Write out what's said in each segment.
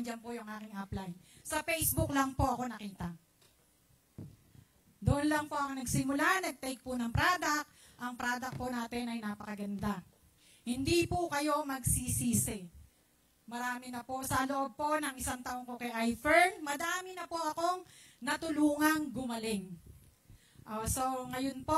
Diyan po yung aking upline. Sa Facebook lang po ako nakita. Doon lang po ako nagsimula, nag-take po ng product. Ang product po natin ay napakaganda. Hindi po kayo magsisisi. Marami na po sa loob po ng 1 taon ko kay iFern, madami na po akong natulungang gumaling. So ngayon po,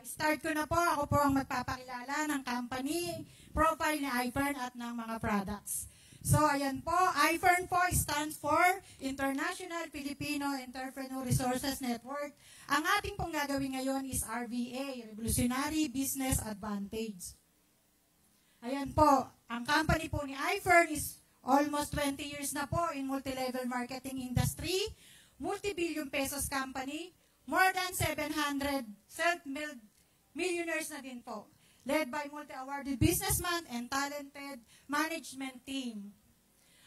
start ko na po. Ako po ang magpapakilala ng company, profile ni iFern at ng mga products. So ayan po, iFern po stands for International Filipino Entrepreneur Resources Network. Ang ating pong gagawin ngayon is RBA, Revolutionary Business Advantage. Ayan po, ang company po ni iFern is almost 20 years na po in multi-level marketing industry, multi-billion pesos company, more than 700 self-made millionaires na din po, led by multi-awarded businessman and talented management team.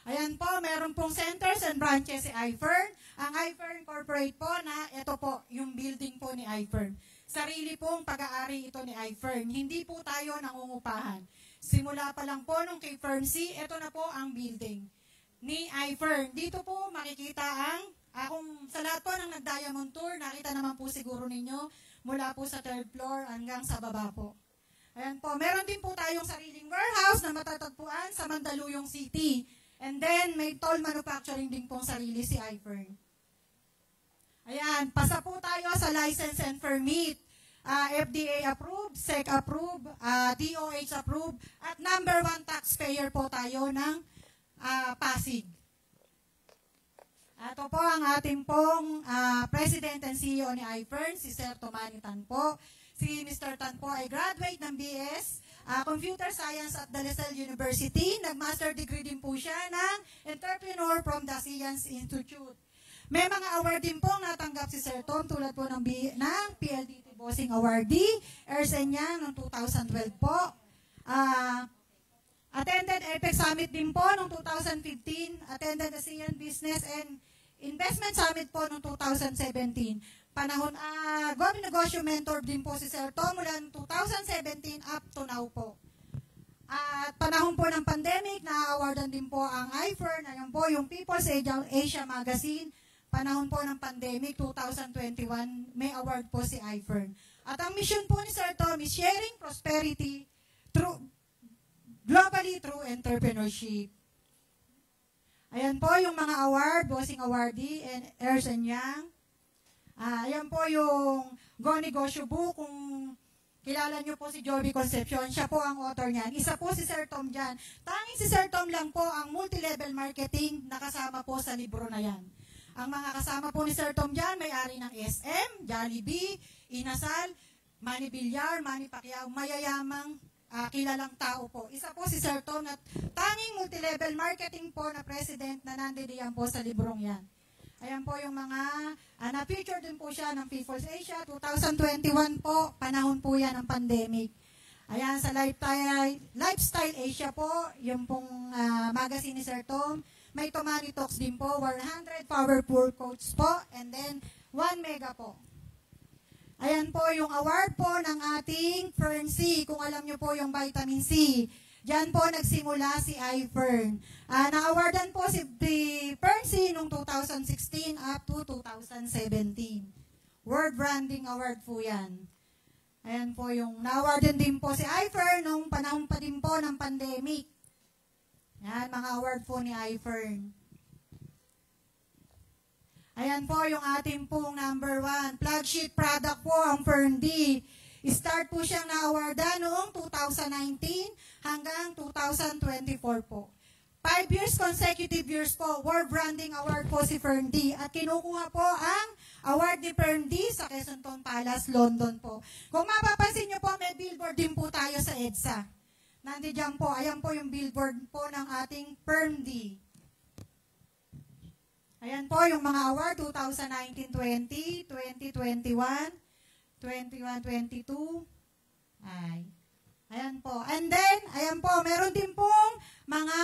Ayan po, meron pong centers and branches si iFern. Ang iFern Corporate po na ito po, yung building po ni iFern. Sarili pong pag-aari ito ni iFern. Hindi po tayo nangungupahan. Simula pa lang po nung kay Firm C, ito na po ang building ni iFern. Dito po makikita ang, kung sa lahat po ng nag-diamond tour, nakita naman po siguro ninyo, mula po sa 3rd floor hanggang sa baba po. Ayan po, meron din po tayong sariling warehouse na matatagpuan sa Mandaluyong City. And then, may toll manufacturing din pong sarili si iFern. Ayan, pasa po tayo sa license and permit. FDA approved, SEC approved, DOH approved, at number 1 taxpayer po tayo ng Pasig. Ito po ang ating pong President and CEO ni iFern, si Sir Tomani Tan po. Si Mr. Tan po ay graduate ng BS, Computer Science at De La Salle University. Nag-master degree din po siya ng Entrepreneur from the Science Institute. May mga award din pong natanggap si Sir Tom tulad po ng PLDT Bossing Awardee, Ersenia noong 2012 po. Attended EPEC Summit din po noong 2015. Attended ASEAN Business and Investment Summit po noong 2017. Panahon, Go-Negosyo Mentor din po si Sir Tom mula 2017 up to now po. At panahon po ng pandemic, na-awardan din po ang iFern. Ayan po yung People's Asia Magazine. Panahon po ng pandemic, 2021, may award po si iFern. At ang mission po ni Sir Tom is sharing prosperity globally through entrepreneurship. Ayan po yung mga award, Bossing Awardee and Ernst & Young. Ayan po yung Go Negosyo Book. Kung kilala nyo po si Joby Concepcion, siya po ang author niyan. Isa po si Sir Tom dyan. Tanging si Sir Tom lang po ang multi-level marketing nakasama po sa libro na yan. Ang mga kasama po ni Sir Tom dyan, may-ari ng SM, Jollibee, Inasal, Manny Villar, Manny Pacquiao, mayayamang kilalang tao po. Isa po si Sir Tom at tanging multi-level marketing po na president na nandiyan po sa librong yan. Ayan po yung mga, na-feature din po siya ng People's Asia, 2021 po, panahon po yan ng pandemic. Ayan, sa Lifestyle Asia po, yung pong magazine ni Sir Tom. May Tomani Talks din po, 100 powerful quotes po, and then 1 mega po. Ayan po yung award po ng ating Fern C, kung alam nyo po yung vitamin C. Diyan po nagsimula si iFern. Na-awardan po si Fern C noong 2016 up to 2017. World Branding Award po yan. Ayan po yung na-awardan din po si iFern noong panahon pa din po ng pandemic. Yan, mga award po ni iFern. Ayan po yung ating pong number 1. Flagship product po ang Fern D. Start po siyang na-awardan noong 2019 hanggang 2024 po. 5 years, consecutive years po, World Branding Award po si Fern D. At kinukuha po ang award ni Fern D sa Quezon Town Palace, London po. Kung mapapansin nyo po, may billboard din po tayo sa EDSA. Nandiyan po, ayan po yung billboard po ng ating Fern D. Ayan po yung mga award, 2019-20, 2021, 21-22. Ayan po. And then, ayan po, meron din pong mga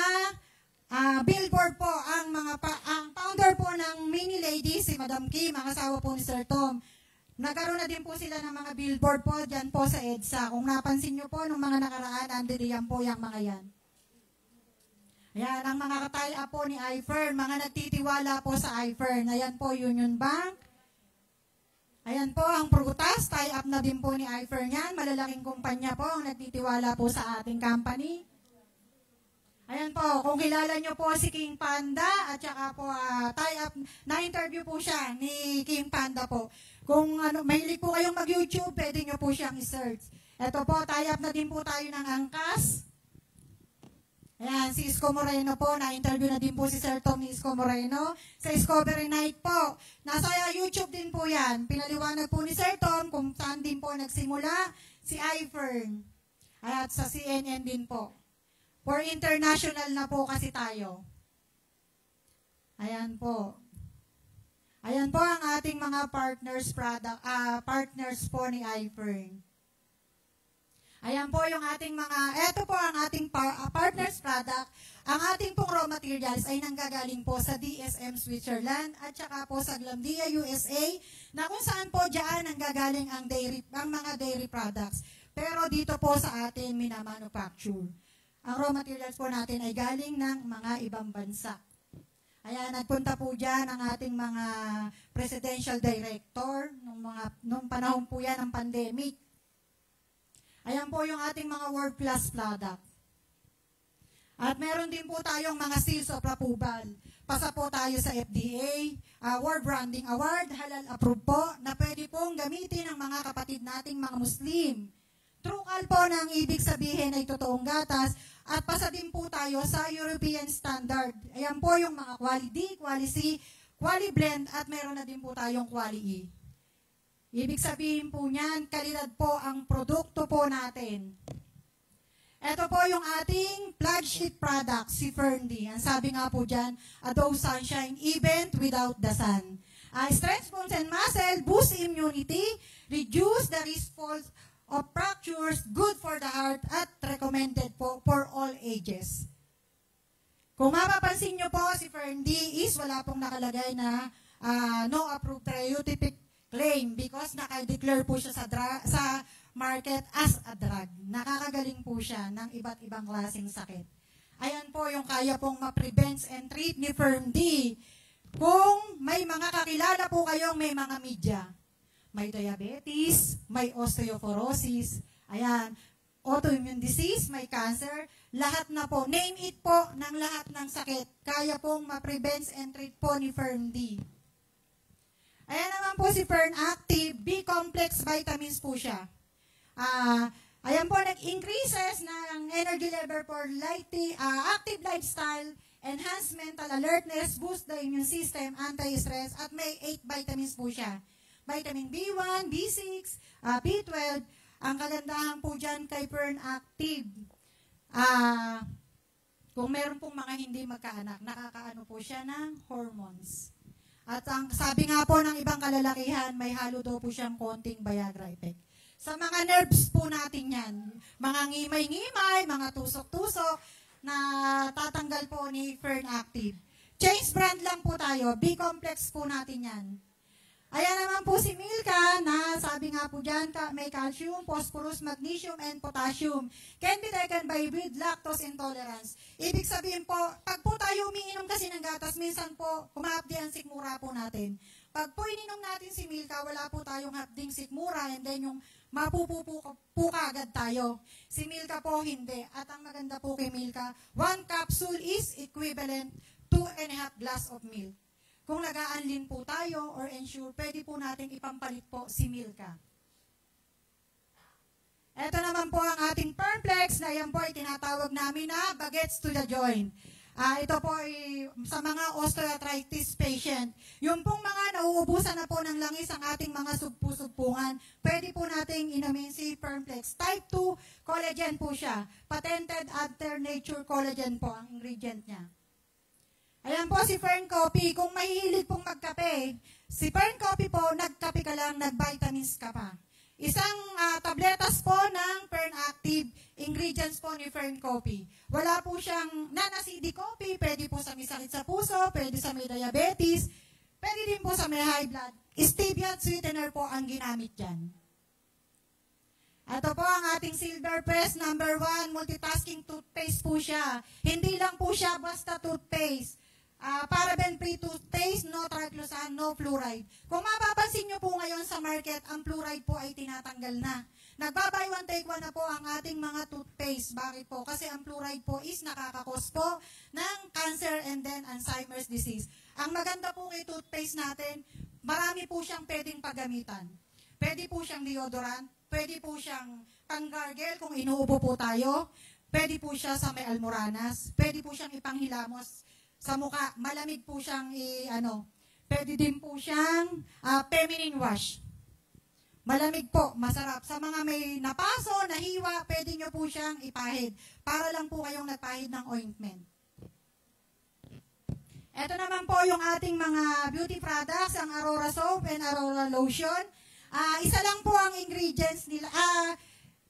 billboard po. Ang founder po ng Mini Ladies, si Madam Kim, ang asawa po ni Sir Tom. Nagkaroon na din po sila ng mga billboard po dyan po sa EDSA. Kung napansin nyo po, nung mga nakaraan, andiriyan po yung mga yan. Ayan, ang mga tie-up po ni iFern, mga nagtitiwala po sa iFern. Ayan po, Union Bank. Ayan po, ang prutas, tie-up na din po ni iFern yan. Malalaking kumpanya po ang nagtitiwala po sa ating company. Ayan po, kung kilala nyo po si King Panda at saka po tie-up, na-interview po siya ni King Panda po. Kung mahilig po kayong mag-YouTube, pwede nyo po siyang i-search. Ito po, tie-up na din po tayo ng Angkas. Ayan, si Isko Moreno po, na-interview na din po si Sir Tom ni Isko Moreno. Sa Discovery Night po, nasa YouTube din po yan. Pinaliwanag po ni Sir Tom kung saan din po nagsimula si iFern. At sa CNN din po. For international na po kasi tayo. Ayan po. Ayan po ang ating mga partners po ni iFern. Ayan po yung ating eto po ang ating partners product. Ang ating pong raw materials ay nanggagaling po sa DSM Switzerland at saka po sa Glanbia USA na kung saan po dyan nanggagaling ang mga dairy products. Pero dito po sa atin minamanufacture. Ang raw materials po natin ay galing ng mga ibang bansa. Ayan, nagpunta po dyan ang ating mga presidential director nung panahon po yan ng pandemic. Ayan po yung ating mga world-class product. At meron din po tayong mga seals of approval. Pasa po tayo sa FDA, World Branding Award, halal approved po, na pwede pong gamitin ng mga kapatid nating mga Muslim. Trukal po na ang ibig sabihin ay totoong gatas at pasa din po tayo sa European standard. Ayan po yung mga quality, quality, quality blend at meron na din po tayong quality. Ibig sabihin po niyan, kalidad po ang produkto po natin. Ito po yung ating flagship product, si Ferndy. Ang sabi nga po dyan, a dose sunshine event without the sun. Strength, bones, and muscle, boost immunity, reduce the risk of fractures, good for the heart, at recommended po for all ages. Kung mapapansin nyo po, si Ferndy is wala pong nakalagay na no approved therapeutic claim because naka-declare po siya sa market as a drug. Nakakagaling po siya ng iba't ibang klaseng sakit. Ayan po yung kaya pong ma-prevent and treat ni Ferndy. Kung may mga kakilala po kayong may mga media, may diabetes, may osteoporosis, ayan, autoimmune disease, may cancer, lahat na po, name it po ng lahat ng sakit. Kaya pong ma-prevent and treat po ni Ferndy. Ayan naman po si Fern Active, B-complex vitamins po siya. Ayan po, nag-increases ng energy level for active lifestyle, enhance mental alertness, boost the immune system, anti-stress, at may 8 vitamins po siya. Vitamin B1, B6, B12, ang kagandahan po dyan kay Fern Active. Kung meron pong mga hindi magkaanak, nakakaano po siya ng hormones. At ang sabi nga po ng ibang kalalakihan, may halo daw po siyang konting Viagra effect. Sa mga nerves po natin yan, mga ngimay-ngimay, mga tusok-tusok, na tatanggal po ni Fern Active. Change brand lang po tayo, B-complex po natin yan. Ayan naman po si Milka na sabi nga po dyan, may calcium, phosphorus, magnesium, and potassium. Can be taken by with lactose intolerance. Ibig sabihin po, pag po tayo umiinom kasi ng gatas, minsan po kumahapdi ang sikmura po natin. Pag po ininom natin si Milka, wala po tayong hapding sikmura and then yung mapupupo po agad tayo. Si Milka po hindi. At ang maganda po kay Milka, 1 capsule is equivalent to 2.5 glass of milk. Kung nag-aanlin po tayo or ensure, pwede po natin ipampalit po si Milka. Ito naman po ang ating Permplex na yan po ay tinatawag namin na bagets to the joint. Ito po ay sa mga osteoarthritis patient. Yung pong mga nauubusan na po ng langis ang ating mga sugpo-sugpungan, pwede po nating inumin si Permplex. Type 2 collagen po siya. Patented after nature collagen po ang ingredient niya. Ayan po si Fern Coffee. Kung mahihilig pong magkape, si Fern Coffee po, nagkape ka lang, nag-vitamins ka pa. Isang tabletas po ng Fern Active, ingredients po ni Fern Coffee. Wala po siyang non-acidic coffee, pwede po sa may sakit sa puso, pwede sa may diabetes, pwede din po sa may high blood. Stevia sweetener po ang ginamit dyan. Ito po ang ating Silver Press number 1, multitasking toothpaste po siya. Hindi lang po siya basta toothpaste. Paraben-free toothpaste, no triclosan, no fluoride. Kung mapapansin nyo po ngayon sa market, ang fluoride po ay tinatanggal na. Nagba-buy one take one na po ang ating mga toothpaste. Bakit po? Kasi ang fluoride po is nakakakos po ng cancer and then Alzheimer's disease. Ang maganda po kay toothpaste natin, marami po siyang pwedeng paggamitan. Pwede po siyang deodorant, pwede po siyang pang-gargle kung inuubo po tayo, pwede po siya sa may almoranas, pwede po siyang ipanghilamos sa mukha, malamig po siyang pwede din po siyang feminine wash. Malamig po, masarap. Sa mga may napaso, nahiwa, pwede nyo po siyang ipahid. Para lang po kayong nagpahid ng ointment. Ito naman po yung ating mga beauty products, ang Aurora Soap and Aurora Lotion. Isa lang po ang ingredients nila.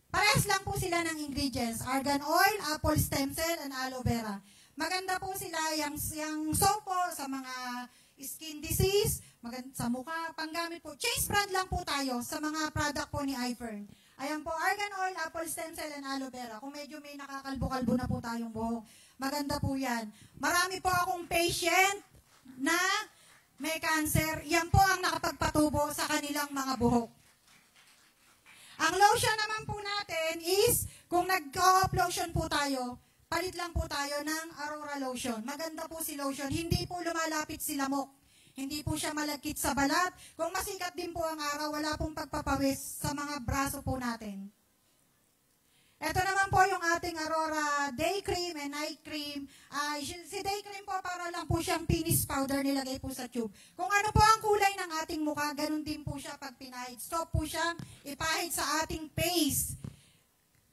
Parehas lang po sila ng ingredients. Argan oil, apple stem cell, and aloe vera. Maganda po sila yung soap po sa mga skin disease, sa mukha, panggamit po. Chase brand lang po tayo sa mga product po ni iFern. Ayan po, argan oil, apple stem cell, and aloe vera. Kung medyo may nakakalbo-kalbo na po tayong buhok, maganda po yan. Marami po akong patient na may cancer. Yan po ang nakapagpatubo sa kanilang mga buhok. Ang lotion naman po natin is, kung nag-co-op lotion po tayo, palit lang po tayo ng Aurora Lotion. Maganda po si lotion. Hindi po lumalapit si lamok. Hindi po siya malagkit sa balat. Kung masikat din po ang araw, wala pong pagpapawis sa mga braso po natin. Ito naman po yung ating Aurora Day Cream and Night Cream. Si Day Cream po para lang po siyang finish powder nilagay po sa tube. Kung ano po ang kulay ng ating mukha, ganun din po siya pag pinahid. Stop po siyang ipahid sa ating face.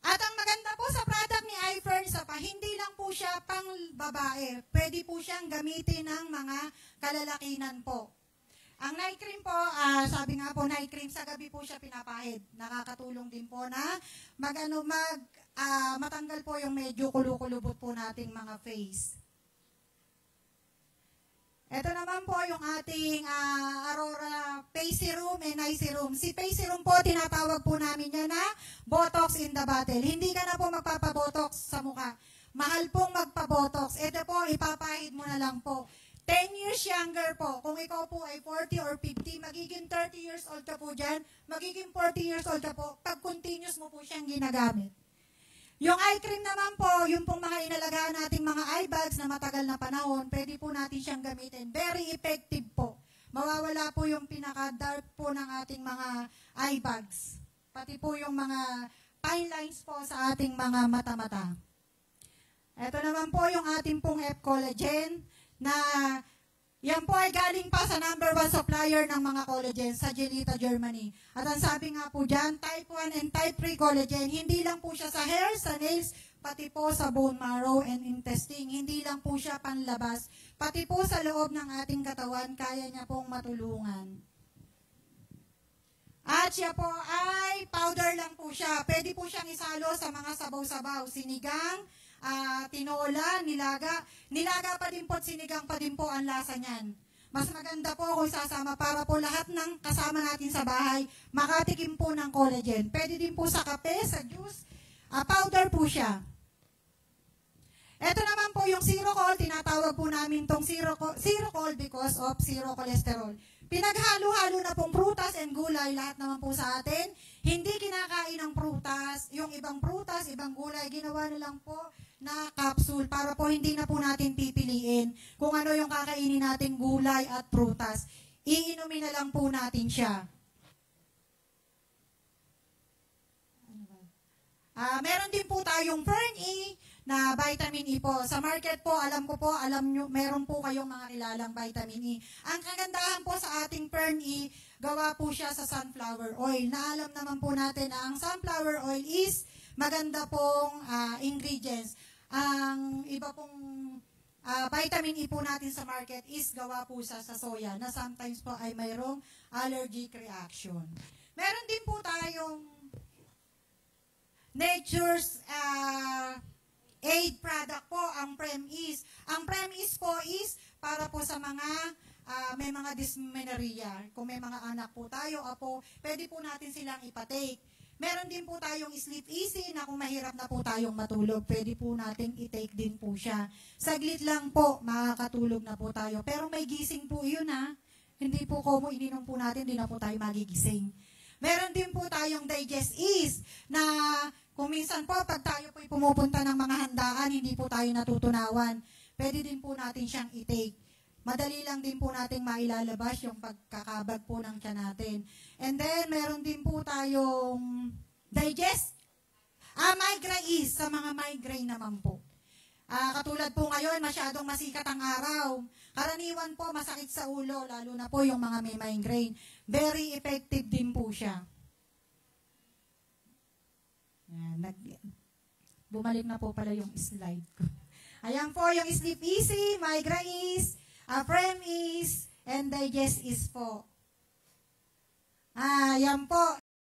At ang maganda po sa product ni iFern, hindi lang po siya pang babae. Pwede po siyang gamitin ng mga kalalakinan po. Ang night cream po, sabi nga po, night cream, sa gabi po siya pinapahid. Nakakatulong din po na matanggal po yung medyo kulukulubot po nating mga face. Ito naman po yung ating Aurora Face Serum and Eye Serum. Si Face Serum po, tinatawag po namin yan na Botox in the bottle. Hindi ka na po magpapabotox sa mukha. Mahal pong magpabotox. Ito po, ipapahid mo na lang po. 10 years younger po. Kung ikaw po ay 40 or 50, magiging 30 years old ka po dyan, magiging 40 years old ka po, pag continuous mo po siyang ginagamit. Yung eye cream naman po, yung pong mga inalagaan nating mga eye bags na matagal na panahon, pwede po natin siyang gamitin. Very effective po. Mawawala po yung pinaka-dark po ng ating mga eye bags. Pati po yung mga fine lines po sa ating mga mata-mata. Ito naman po yung ating pong F-Collagen, na yan po ay galing pa sa #1 supplier ng mga collagen sa Gelita, Germany. At ang sabi nga po dyan, type 1 and type 3 collagen, hindi lang po siya sa hair, sa nails, pati po sa bone marrow and intestine. Hindi lang po siya panlabas, pati po sa loob ng ating katawan, kaya niya pong matulungan. At siya po ay powder lang po siya. Pwede po siyang isalo sa mga sabaw-sabaw, sinigang, tinola, nilaga. Nilaga pa din po at sinigang pa din po ang lasa niyan. Mas maganda po kung sasama para po lahat ng kasama natin sa bahay makatikim po ng collagen. Pwede din po sa kape, sa juice, powder po siya. Ito naman po yung zero call, tinatawag po namin tong zero call because of zero cholesterol. Pinaghalo-halo na pong prutas and gulay, lahat naman po sa atin. Hindi kinakain ng prutas, yung ibang prutas, ibang gulay, ginawa na lang po na capsule para po hindi na po natin pipiliin kung ano yung kakainin nating gulay at prutas. Iinumin na lang po natin siya. Meron din po tayong Fern E na vitamin E po. Sa market po, alam nyo, meron po kayong mga kilalang vitamin E. Ang kagandahan po sa ating Fern E, gawa po siya sa sunflower oil. Naalam naman po natin na ang sunflower oil is maganda pong ingredients. Ang iba pong vitamin E po natin sa market is gawa po sa soya na sometimes po ay mayroong allergic reaction. Meron din po tayong Nature's aid product po, ang Prem-Is. Ang Prem-Is po is para po sa mga may mga dysmenorrhea. Kung may mga anak po tayo, pwede po natin silang ipatake. Meron din po tayong Sleep Easy na kung mahirap na po tayong matulog, pwede po nating i-take din po siya. Saglit lang po, makakatulog na po tayo. Pero may gising po yun ha. Hindi po kung ininom po natin, hindi na po tayo magigising. Meron din po tayong Digest Ease na kung minsan po pag tayo po pumupunta ng mga handaan, hindi po tayo natutunawan. Pwede din po natin siyang i-take. Madali lang din po nating mailalabas yung pagkakabag po ng tiyan natin. And then, meron din po tayong Digest. Migraine Ease sa mga migraine naman po. Katulad po ngayon, masyadong masikat ang araw. Karaniwan po, masakit sa ulo, lalo na po yung mga may migraine. Very effective din po siya. Yan, bumalik na po pala yung slide ko. Ayan po yung Sleep Easy, Migraine Ease, Prem Ease, and Digest Ease po. Yan po,